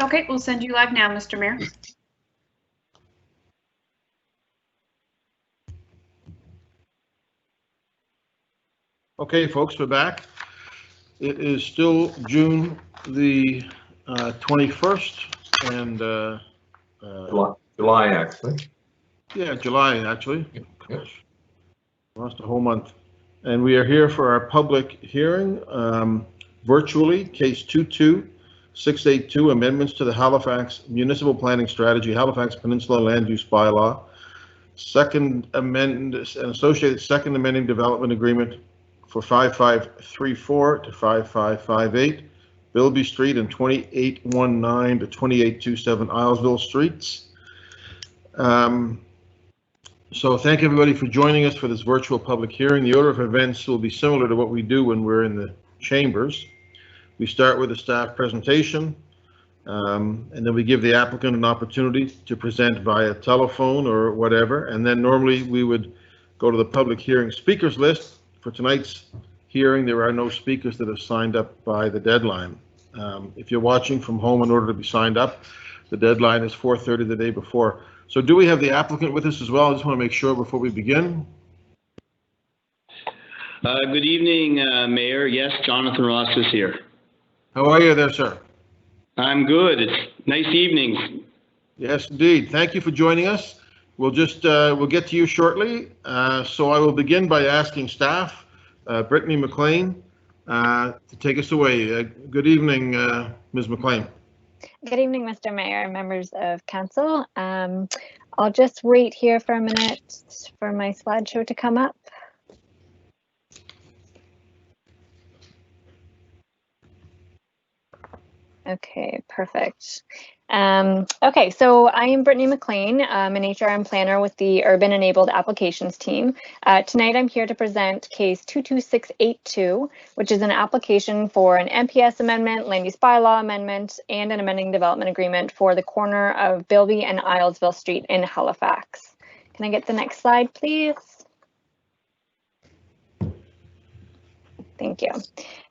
Okay, we'll send you live now, Mr. Mayor. Okay, folks, we're back. It is still June the 21st, and July, actually. Yeah, July, actually. Yep. Gosh, lost a whole month. And we are here for our public hearing, virtually, case 22682, amendments to the Halifax Municipal Planning Strategy, Halifax Peninsula Land Use Bylaw, second amend, an associated second amending development agreement for 5534 to 5558, Bilby Street, and 2819 to 2827 Islesville Streets. So thank everybody for joining us for this virtual public hearing. The order of events will be similar to what we do when we're in the chambers. We start with a staff presentation, and then we give the applicant an opportunity to present via telephone or whatever. And then normally we would go to the public hearing speakers list. For tonight's hearing, there are no speakers that have signed up by the deadline. If you're watching from home, in order to be signed up, the deadline is 4:30 the day before. So do we have the applicant with us as well? I just want to make sure before we begin. Good evening, Mayor. Yes, Jonathan Ross is here. How are you there, sir? I'm good. It's nice evenings. Yes, indeed. Thank you for joining us. We'll get to you shortly. So I will begin by asking staff, Brittany McLean, to take us away. Good evening, Ms. McLean. Good evening, Mr. Mayor, members of council. I'll just wait here for a minute for my slideshow to come up. Okay, perfect. Okay, so I am Brittany McLean. I'm an HRM planner with the Urban Enabled Applications team. Tonight I'm here to present case 22682, which is an application for an MPS amendment, land use bylaw amendment, and an amending development agreement for the corner of Bilby and Islesville Street in Halifax. Can I get the next slide, please? Thank you.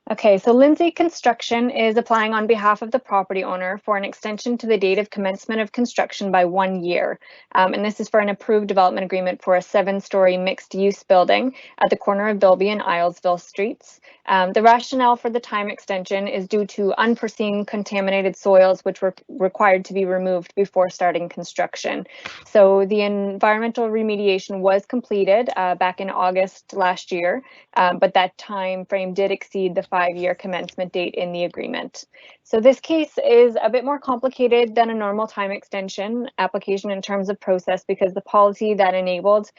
Okay, so Lindsay Construction is applying on behalf of the property owner for an extension to the date of commencement of construction by 1 year. And this is for an approved development agreement for a 7-story mixed-use building at the corner of Bilby and Islesville Streets. The rationale for the time extension is due to unforeseen contaminated soils which were required to be removed before starting construction. So the environmental remediation was completed back in August last year, but that time frame did exceed the 5-year commencement date in the agreement. So this case is a bit more complicated than a normal time extension application in terms of process, because the policy that enabled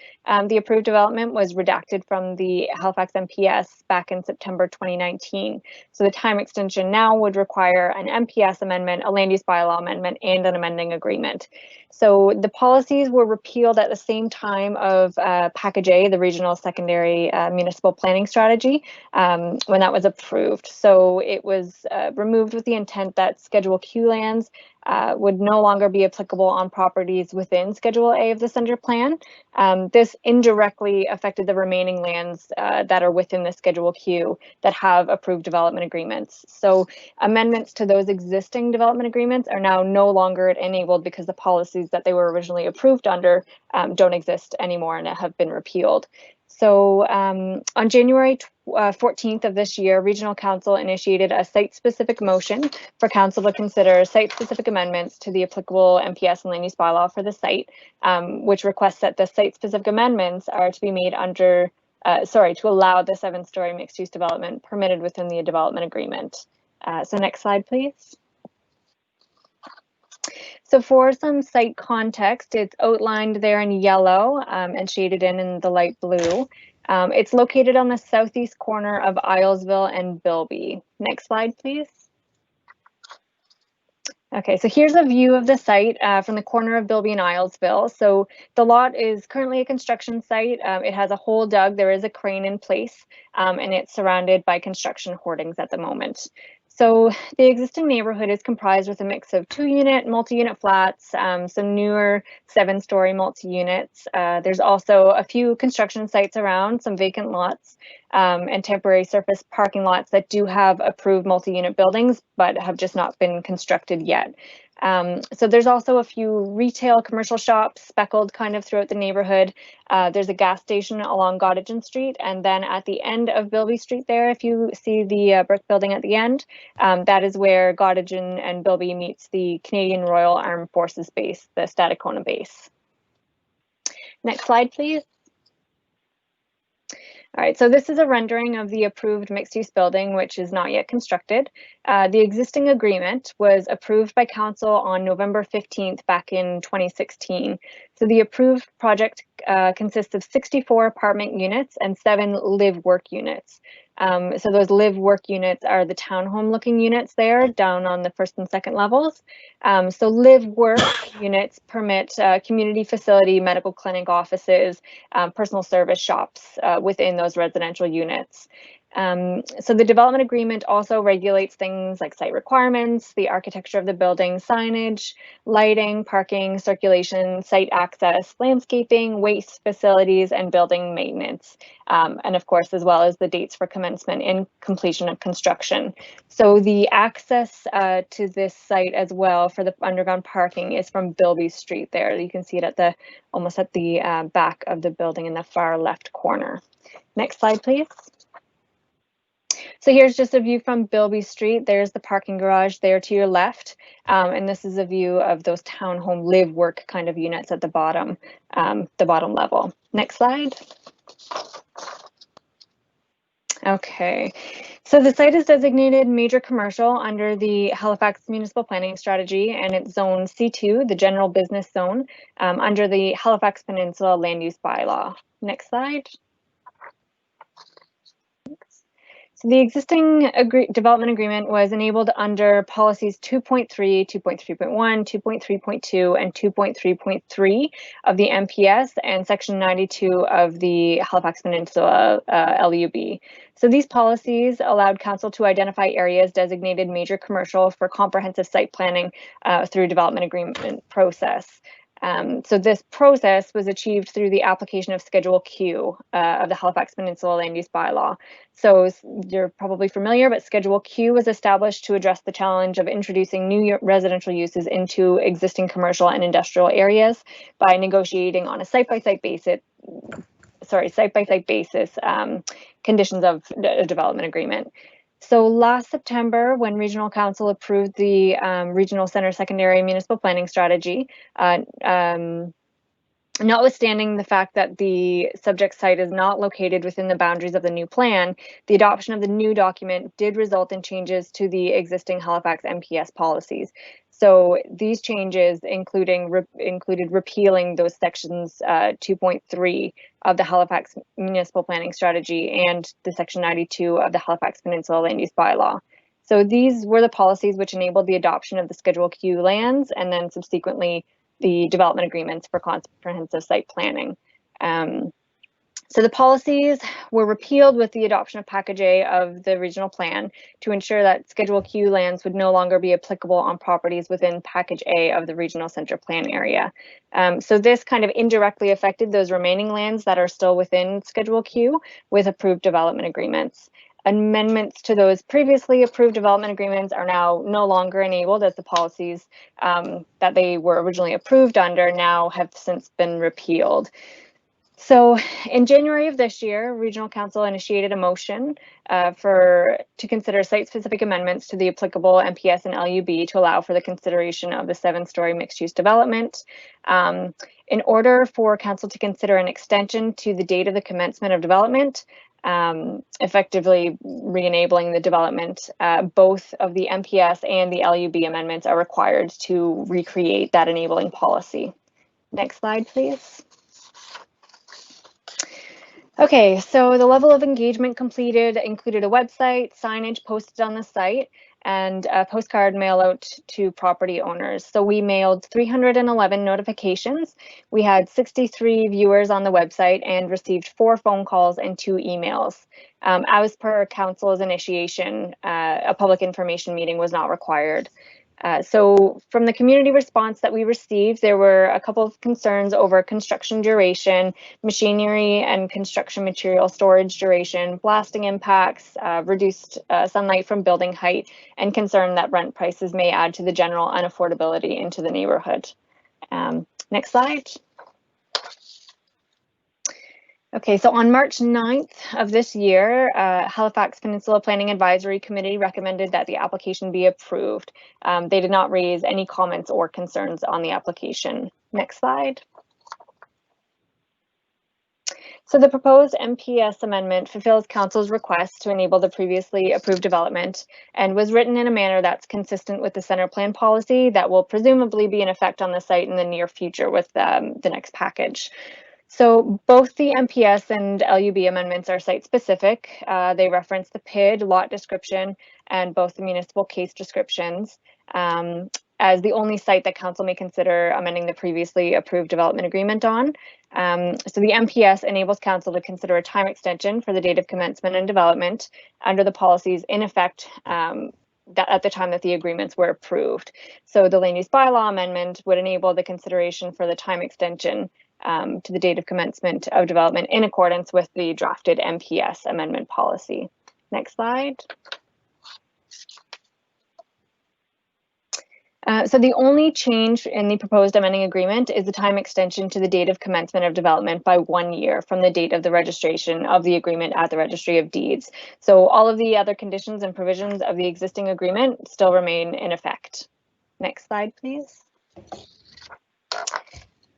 the approved development was redacted from the Halifax MPS back in September 2019. So the time extension now would require an MPS amendment, a land use bylaw amendment, and an amending agreement. So the policies were repealed at the same time of Package A, the Regional Secondary Municipal Planning Strategy, when that was approved. So it was removed with the intent that Schedule Q lands would no longer be applicable on properties within Schedule A of the Center Plan. This indirectly affected the remaining lands that are within the Schedule Q that have approved development agreements. So amendments to those existing development agreements are now no longer enabled because the policies that they were originally approved under don't exist anymore and have been repealed. So on January 14th of this year, Regional Council initiated a site-specific motion for Council to consider site-specific amendments to the applicable MPS and land use bylaw for the site, which requests that the site-specific amendments are to be made under, to allow the 7-story mixed-use development permitted within the development agreement. So next slide, please. So for some site context, it's outlined there in yellow and shaded in the light blue. It's located on the southeast corner of Islesville and Bilby. Next slide, please. Okay, so here's a view of the site from the corner of Bilby and Islesville. So the lot is currently a construction site. It has a hole dug, there is a crane in place, and it's surrounded by construction hoardings at the moment. So the existing neighborhood is comprised with a mix of 2-unit, multi-unit flats, some newer 7-story multi-units. There's also a few construction sites around, some vacant lots, and temporary surface parking lots that do have approved multi-unit buildings, but have just not been constructed yet. So there's also a few retail commercial shops speckled kind of throughout the neighborhood. There's a gas station along Gottingen Street, and then at the end of Bilby Street there, if you see the brick building at the end, that is where Gottingen and Bilby meets the Canadian Royal Armed Forces base, the Stadacona base. Next slide, please. All right, so this is a rendering of the approved mixed-use building, which is not yet constructed. The existing agreement was approved by council on November 15th back in 2016. So the approved project consists of 64 apartment units and 7 live-work units. So those live-work units are the townhome-looking units there down on the first and second levels. So live-work units permit community facility, medical clinic offices, personal service shops within those residential units. So the development agreement also regulates things like site requirements, the architecture of the building, signage, lighting, parking, circulation, site access, landscaping, waste facilities, and building maintenance. And of course, as well as the dates for commencement and completion of construction. So the access to this site as well for the underground parking is from Bilby Street there. You can see it at the almost at the back of the building in the far left corner. Next slide, please. So here's just a view from Bilby Street. There's the parking garage there to your left. And this is a view of those townhome live work kind of units at the bottom level. Next slide. Okay, so the site is designated major commercial under the Halifax Municipal Planning Strategy, and it's zone C2, the general business zone, under the Halifax Peninsula Land Use Bylaw. Next slide. So the existing development agreement was enabled under policies 2.3, 2.3.1, 2.3.2, and 2.3.3 of the MPS and section 92 of the Halifax Peninsula LUB. So these policies allowed council to identify areas designated major commercial for comprehensive site planning through development agreement process. So this process was achieved through the application of Schedule Q of the Halifax Peninsula Land Use Bylaw. So you're probably familiar, but Schedule Q was established to address the challenge of introducing new residential uses into existing commercial and industrial areas by negotiating on a site-by-site basis, conditions of a development agreement. So last September, when Regional Council approved the Regional Centre Secondary Municipal Planning Strategy, notwithstanding the fact that the subject site is not located within the boundaries of the new plan, the adoption of the new document did result in changes to the existing Halifax MPS policies. So these changes included repealing those sections 2.3 of the Halifax Municipal Planning Strategy and the section 92 of the Halifax Peninsula Land Use Bylaw. So these were the policies which enabled the adoption of the Schedule Q lands and then subsequently the development agreements for comprehensive site planning. So the policies were repealed with the adoption of Package A of the regional plan to ensure that Schedule Q lands would no longer be applicable on properties within Package A of the regional center plan area. So this kind of indirectly affected those remaining lands that are still within Schedule Q with approved development agreements. Amendments to those previously approved development agreements are now no longer enabled, as the policies that they were originally approved under now have since been repealed. So in January of this year, Regional Council initiated a motion to consider site-specific amendments to the applicable MPS and LUB to allow for the consideration of the 7-story mixed-use development. In order for Council to consider an extension to the date of the commencement of development, effectively re-enabling the development, both of the MPS and the LUB amendments are required to recreate that enabling policy. Next slide, please. Okay, so the level of engagement completed included a website, signage posted on the site, and a postcard mail out to property owners. So we mailed 311 notifications. We had 63 viewers on the website and received 4 phone calls and 2 emails. As per council's initiation, a public information meeting was not required. So from the community response that we received, there were a couple of concerns over construction duration, machinery and construction material storage duration, blasting impacts, reduced sunlight from building height, and concern that rent prices may add to the general unaffordability into the neighborhood. Next slide. Okay, so on March 9th of this year, Halifax Peninsula Planning Advisory Committee recommended that the application be approved. They did not raise any comments or concerns on the application. Next slide. So the proposed MPS amendment fulfills Council's request to enable the previously approved development and was written in a manner that's consistent with the center plan policy that will presumably be in effect on the site in the near future with the next package. So both the MPS and LUB amendments are site specific. They reference the PID, lot description, and both the municipal case descriptions as the only site that Council may consider amending the previously approved development agreement on. So the MPS enables Council to consider a time extension for the date of commencement and development under the policies in effect at the time that the agreements were approved. So the land use bylaw amendment would enable the consideration for the time extension to the date of commencement of development in accordance with the drafted MPS amendment policy. Next slide. So the only change in the proposed amending agreement is the time extension to the date of commencement of development by 1 year from the date of the registration of the agreement at the Registry of Deeds. So all of the other conditions and provisions of the existing agreement still remain in effect. Next slide, please.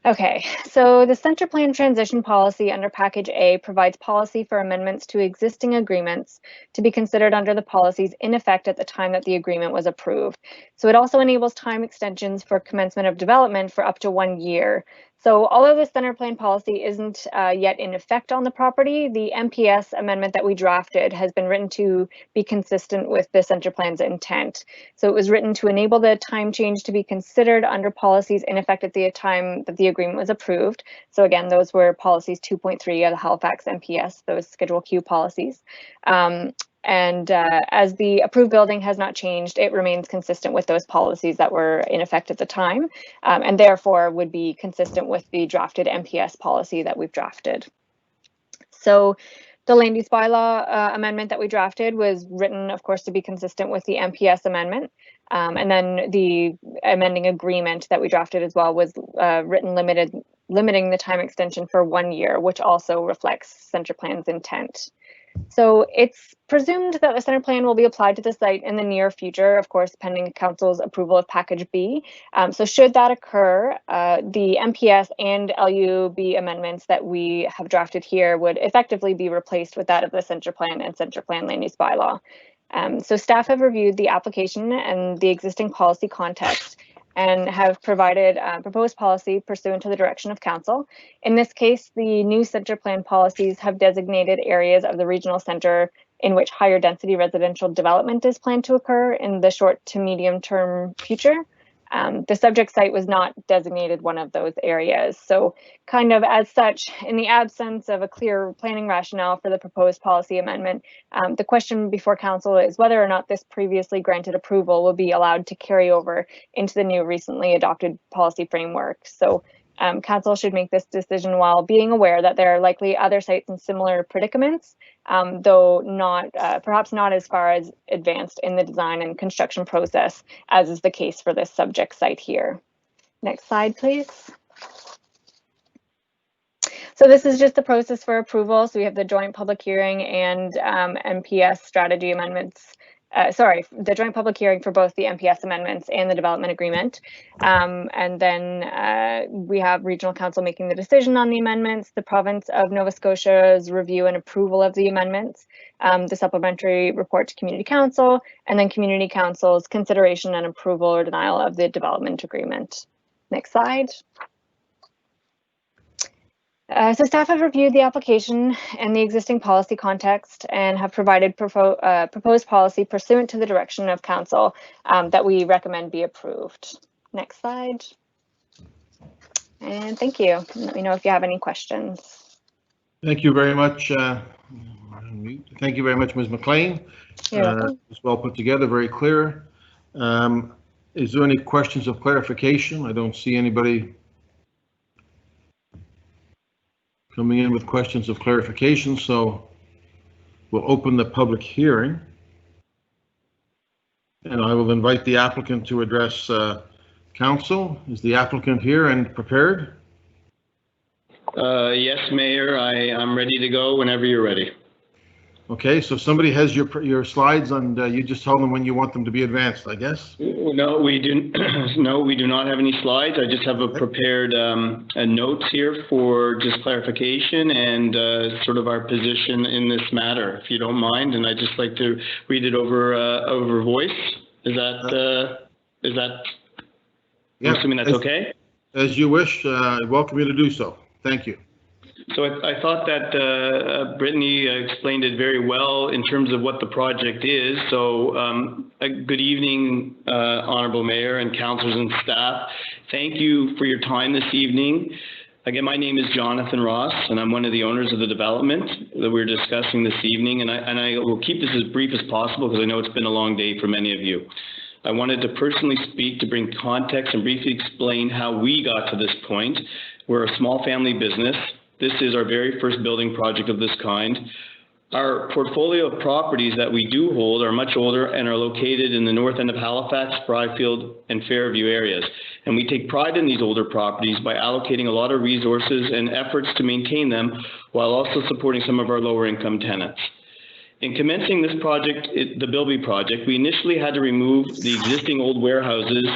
Okay, so the center plan transition policy under package A provides policy for amendments to existing agreements to be considered under the policies in effect at the time that the agreement was approved. So it also enables time extensions for commencement of development for up to 1 year. So although the center plan policy isn't yet in effect on the property, the MPS amendment that we drafted has been written to be consistent with the center plan's intent. So it was written to enable the time change to be considered under policies in effect at the time that the agreement was approved. So again, those were policies 2.3 of the Halifax MPS, those Schedule Q policies. As the approved building has not changed, it remains consistent with those policies that were in effect at the time, and therefore would be consistent with the drafted MPS policy that we've drafted. So the land use bylaw amendment that we drafted was written, of course, to be consistent with the MPS amendment. And then the amending agreement that we drafted as well was written limiting the time extension for 1 year, which also reflects center plan's intent. So it's presumed that the center plan will be applied to the site in the near future, of course, pending Council's approval of package B. So should that occur, the MPS and LUB amendments that we have drafted here would effectively be replaced with that of the center plan and center plan land use bylaw. So staff have reviewed the application and the existing policy context and have provided proposed policy pursuant to the direction of Council. In this case, the new center plan policies have designated areas of the regional center in which higher density residential development is planned to occur in the short to medium term future. The subject site was not designated one of those areas. So kind of as such, in the absence of a clear planning rationale for the proposed policy amendment, the question before Council is whether or not this previously granted approval will be allowed to carry over into the new recently adopted policy framework. So Council should make this decision while being aware that there are likely other sites in similar predicaments, though not perhaps not as far as advanced in the design and construction process as is the case for this subject site here. Next slide, please. So this is just the process for approval. So we have the joint public hearing and MPS strategy amendments. The joint public hearing for both the MPS amendments and the development agreement. And then we have Regional Council making the decision on the amendments, the Province of Nova Scotia's review and approval of the amendments, the supplementary report to Community Council, and then Community Council's consideration and approval or denial of the development agreement. Next slide. So staff have reviewed the application and the existing policy context and have provided proposed policy pursuant to the direction of Council that we recommend be approved. Next slide. And thank you. Let me know if you have any questions. Thank you very much. Thank you very much, Ms. McLean. You're welcome. It's well put together, very clear. Is there any questions of clarification? I don't see anybody coming in with questions of clarification, so we'll open the public hearing. And I will invite the applicant to address council. Is the applicant here and prepared? Yes, Mayor, I'm ready to go whenever you're ready. Okay, so somebody has your slides, and you just tell them when you want them to be advanced, I guess. No, we do. No, we do not have any slides. I just have a prepared notes here for just clarification and sort of our position in this matter, if you don't mind. And I'd just like to read it over voice. Is that? Yeah, I'm assuming that's okay. As you wish. I welcome you to do so. Thank you. So I thought that Brittany explained it very well in terms of what the project is. So good evening, Honorable Mayor and councillors and staff. Thank you for your time this evening. Again, my name is Jonathan Ross, and I'm one of the owners of the development that we're discussing this evening. And I will keep this as brief as possible because I know it's been a long day for many of you. I wanted to personally speak to bring context and briefly explain how we got to this point. We're a small family business. This is our very first building project of this kind. Our portfolio of properties that we do hold are much older and are located in the north end of Halifax, Byfield, and Fairview areas. And we take pride in these older properties by allocating a lot of resources and efforts to maintain them while also supporting some of our lower income tenants. In commencing this project, the Bilby project, we initially had to remove the existing old warehouses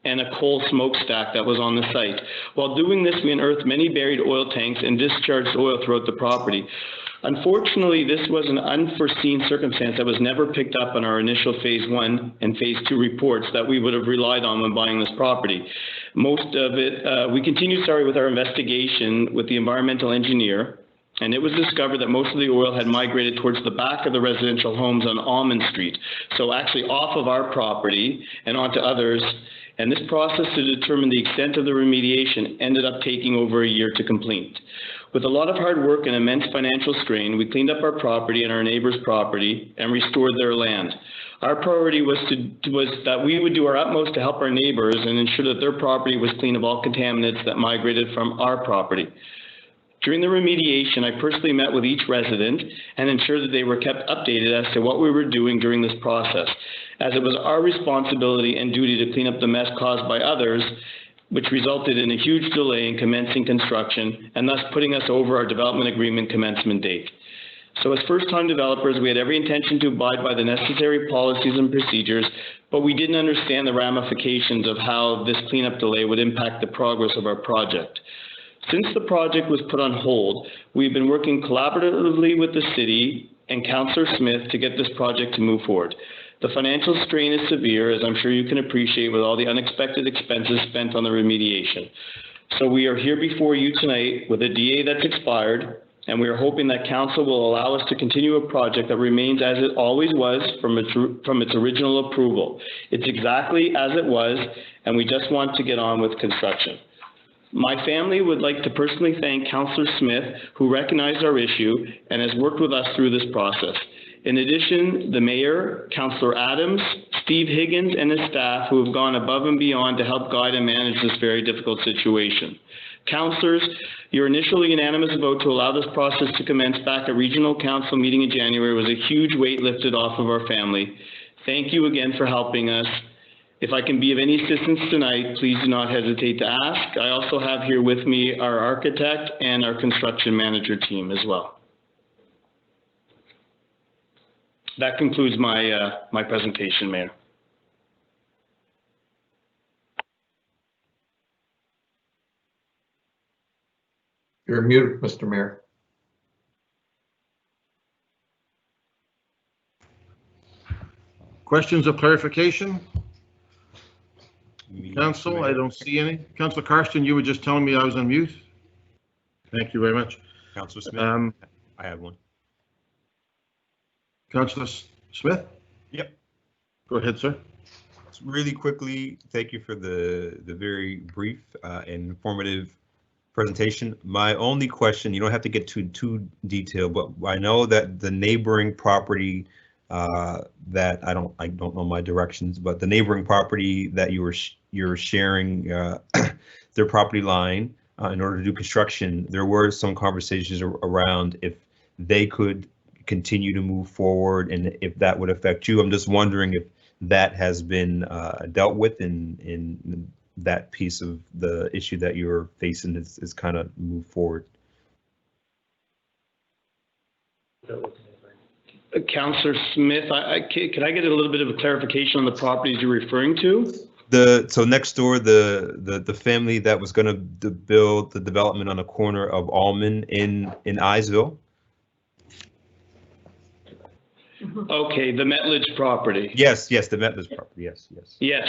and a coal smokestack that was on the site. While doing this, we unearthed many buried oil tanks and discharged oil throughout the property. Unfortunately, this was an unforeseen circumstance that was never picked up on our initial phase 1 and phase 2 reports that we would have relied on when buying this property. Most of it, we continued, with our investigation with the environmental engineer, and it was discovered that most of the oil had migrated towards the back of the residential homes on Almond Street. So actually off of our property and onto others. And this process to determine the extent of the remediation ended up taking over a year to complete. With a lot of hard work and immense financial strain, we cleaned up our property and our neighbor's property and restored their land. Our priority was that we would do our utmost to help our neighbors and ensure that their property was clean of all contaminants that migrated from our property. During the remediation, I personally met with each resident and ensured that they were kept updated as to what we were doing during this process, as it was our responsibility and duty to clean up the mess caused by others, which resulted in a huge delay in commencing construction and thus putting us over our development agreement commencement date. So as first-time developers, we had every intention to abide by the necessary policies and procedures, but we didn't understand the ramifications of how this cleanup delay would impact the progress of our project. Since the project was put on hold, we've been working collaboratively with the city and Councillor Smith to get this project to move forward. The financial strain is severe, as I'm sure you can appreciate, with all the unexpected expenses spent on the remediation. So we are here before you tonight with a DA that's expired, and we are hoping that Council will allow us to continue a project that remains as it always was from its original approval. It's exactly as it was, and we just want to get on with construction. My family would like to personally thank Councillor Smith, who recognized our issue and has worked with us through this process. In addition, the Mayor, Councillor Adams, Steve Higgins, and his staff who have gone above and beyond to help guide and manage this very difficult situation. Councillors, your initial unanimous vote to allow this process to commence back at Regional Council meeting in January was a huge weight lifted off of our family. Thank you again for helping us. If I can be of any assistance tonight, please do not hesitate to ask. I also have here with me our architect and our construction manager team as well. That concludes my my presentation, Mayor. You're muted, Mr. Mayor. Questions of clarification? Council, I don't see any. Councillor Karsten, you were just telling me I was on mute. Thank you very much. Councillor Smith, I have one. Councillor Smith? Yep. Go ahead, sir. Really quickly, thank you for the very brief and informative presentation. My only question, you don't have to get too detailed, but I know that the neighboring property that I don't know my directions, but the neighboring property that you're sharing their property line in order to do construction, there were some conversations around if they could continue to move forward and if that would affect you. I'm just wondering if that has been dealt with in that piece of the issue that you're facing is kind of move forward. Councillor Smith, can I get a little bit of a clarification on the properties you're referring to? So next door, the family that was going to build the development on the corner of Allman in Iseville. Okay, the Metledge property. Yes, the Metledge property. Yes. Yes.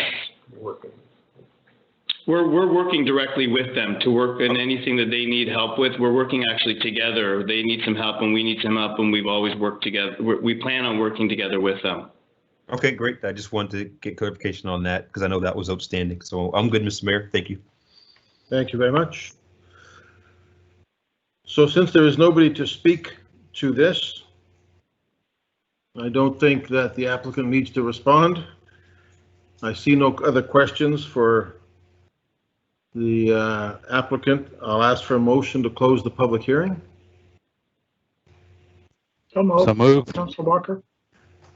We're working directly with them to work on anything that they need help with. We're working actually together. They need some help and we need some help, and we've always worked together. We plan on working together with them. Okay, great. I just wanted to get clarification on that because I know that was outstanding. So I'm good, Mr. Mayor. Thank you. Thank you very much. So since there is nobody to speak to this, I don't think that the applicant needs to respond. I see no other questions for the applicant. I'll ask for a motion to close the public hearing. So moved. So moved. Councillor Walker.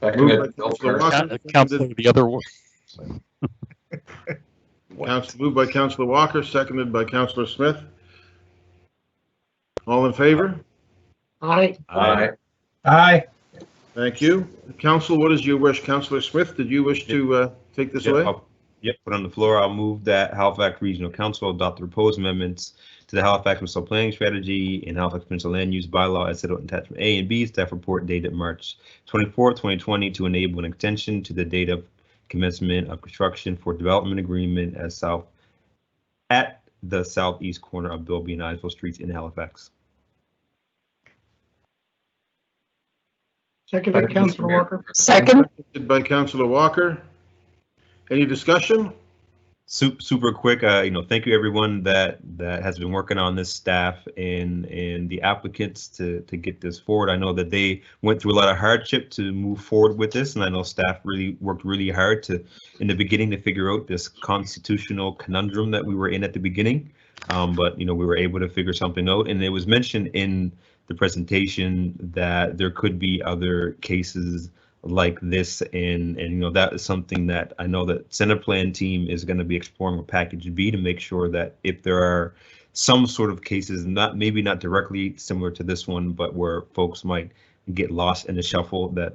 Moved by Councillor Walker. Councilor, the other one. Moved by Councillor Walker, seconded by Councillor Smith. All in favor? Aye. Aye. Aye. Thank you. Council, what is your wish? Councillor Smith, did you wish to take this away? Put on the floor. I'll move that Halifax Regional Council adopt the proposed amendments to the Halifax Peninsula Planning Strategy and Halifax Peninsula Land Use Bylaw as set out in attachment A and B, staff report dated March 24, 2020, to enable an extension to the date of commencement of construction for development agreement at the southeast corner of Bilby and Iseville Streets in Halifax. Seconded, Councillor Walker. Seconded by Councillor Walker. Any discussion? Super quick, thank you everyone that has been working on this, staff and the applicants to get this forward. I know that they went through a lot of hardship to move forward with this, and I know staff really worked really hard in the beginning to figure out this constitutional conundrum that we were in at the beginning. But we were able to figure something out, and it was mentioned in the presentation that there could be other cases like this, and that is something that I know that Senate Plan team is going to be exploring with Package B to make sure that if there are some sort of cases, maybe not directly similar to this one, but where folks might get lost in the shuffle, that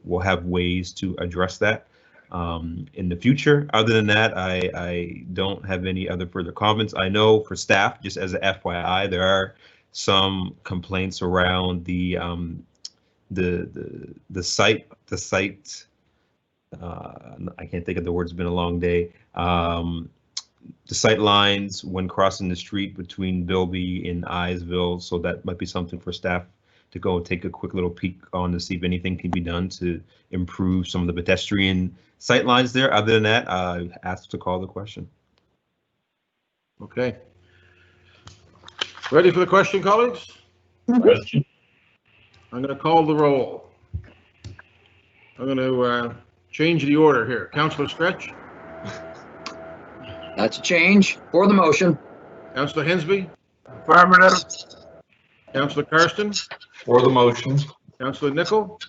we'll have ways to address that in the future. Other than that, I don't have any other further comments. I know for staff, just as an FYI, there are some complaints around the site, I can't think of the words, it's been a long day. The sight lines when crossing the street between Bilby and Iseville, so that might be something for staff to go take a quick little peek on to see if anything can be done to improve some of the pedestrian sight lines there. Other than that, I asked to call the question. Okay. Ready for the question, colleagues? Question. I'm going to call the roll. I'm going to change the order here. Councillor Stretch. That's a change for the motion. Councillor Hensby. Affirmative. Councillor Karsten. For the motion. Councillor Nicol.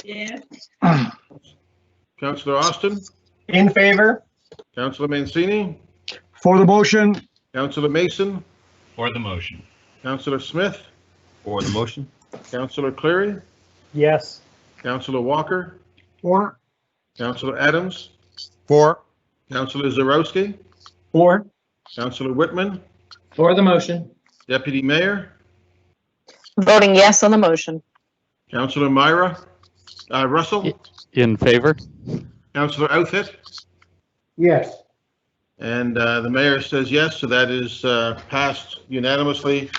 Yeah. Councillor Austin. In favor. Councillor Mancini. For the motion. Councillor Mason. For the motion. Councillor Smith. For the motion. Councillor Cleary. Yes. Councillor Walker. For. Councillor Adams. For. Councillor Zarowski. For. Councillor Whitman. For the motion. Deputy Mayor. Voting yes on the motion. Councillor Myra Russell. In favor. Councillor Outfit. Yes. And the mayor says yes, so that is passed unanimously.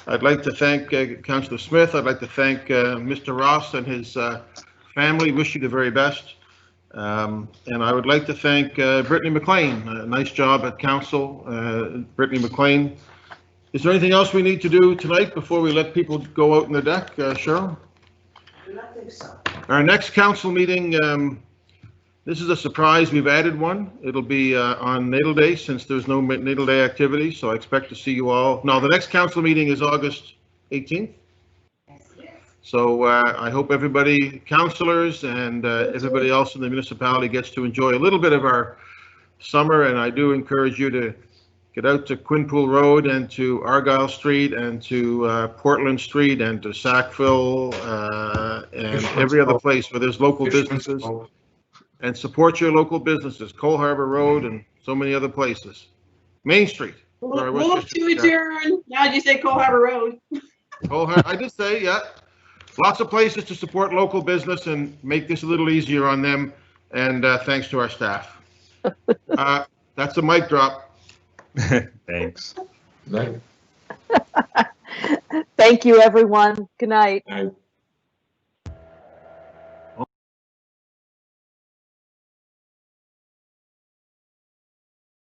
I'd like to thank Councillor Smith. I'd like to thank Mr. Ross and his family. Wish you the very best. And I would like to thank Brittany McLean. Nice job at council, Brittany McLean. Is there anything else we need to do tonight before we let people go out in the deck, Cheryl? I think so. Our next council meeting, this is a surprise. We've added one. It'll be on Natal Day, since there's no Natal Day activity. So I expect to see you all. No, the next council meeting is August 18th. So I hope everybody, councillors and everybody else in the municipality, gets to enjoy a little bit of our summer. And I do encourage you to get out to Quinpool Road and to Argyle Street and to Portland Street and to Sackville and every other place where there's local businesses, and support your local businesses, Cole Harbor Road and so many other places. Main Street. Sorry, Move to adjourn. Now did you say Cole Harbor Road? I did say, yeah. Lots of places to support local business and make this a little easier on them. And thanks to our staff. That's a mic drop. Thanks. Thank you, everyone. Good night.